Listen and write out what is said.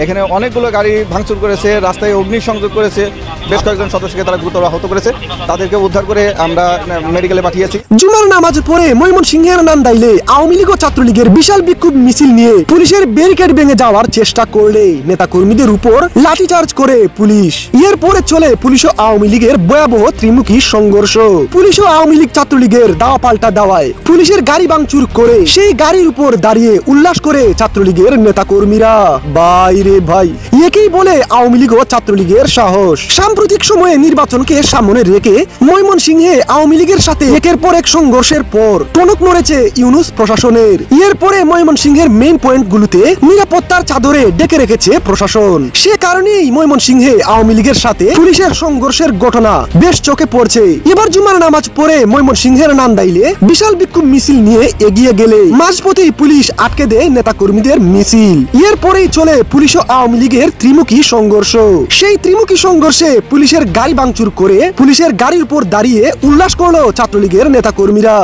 এখানে অনেকগুলো গাড়ি ভাঙচুর করেছে, রাস্তায় অগ্নিসংযোগ করেছে, বেশ কয়েকজন সদস্যকে তারা গুরুতর আহত করেছে। তাদেরকে উদ্ধার করে আমরা মেডিকেলে পাঠিয়েছি। জুমার নামাজ পড়ে ময়মনসিংহের নান্দাইলে আওয়ামী লীগ ও ছাত্রলীগের বিশাল বিক্ষোভ মিছিল নিয়ে পুলিশের ব্যারিকেড ভেঙে যাওয়ার চেষ্টা করলে নেতাকর্মীদের উপর লাঠিচার্জ করে পুলিশ। এরপরে চলে পুলিশ ও আওয়ামী লীগের ভয়াবহ ত্রিমুখী সংঘর্ষ। পুলিশ ও আওয়ামী লীগ ছাত্রলীগের দাওয়া পাল্টা দাওয়ায় পুলিশের গাড়ি ভাঙচুর করে সেই গাড়ির উপর দাঁড়িয়ে উল্লাস করে ছাত্রলীগের নেতাকর্মীরা। ভাই রে ভাই, একেই বলে আওয়ামী লীগ ও ছাত্রলীগের সাহস। সাম্প্রতিক সময়ে নির্বাচনকে সামনে রেখে ময়মনসিংহে আওয়ামী লীগের সাথে একের পর এক সংঘর্ষের পর টনক নড়েছে ইউনূস প্রশাসনের। এরপরে ময়মনসিংহের মেইন পয়েন্টগুলোতে নিরাপত্তার চাদরে ডেকে রেখেছে প্রশাসন। সে কারণেই ময়মনসিংহে আওয়ামী লীগের সাথে পুলিশের সংঘর্ষের ঘটনা বেশ চোখে পড়ছে। এবার জুমার নামাজ পড়ে ময়মনসিংহের নান্দাইলে বিশাল বিক্ষোভ মিছিল নিয়ে এগিয়ে গেলে মাঝপথেই পুলিশ আটকে দেয় নেতাকর্মীদের মিছিল। এরপরেই চলে পুলিশ ও আওয়ামী লীগের ত্রিমুখী সংঘর্ষ। সেই ত্রিমুখী সংঘর্ষে পুলিশের গাড়ি ভাঙচুর করে পুলিশের গাড়ির উপর দাঁড়িয়ে উল্লাস করলো ছাত্রলীগের নেতাকর্মীরা।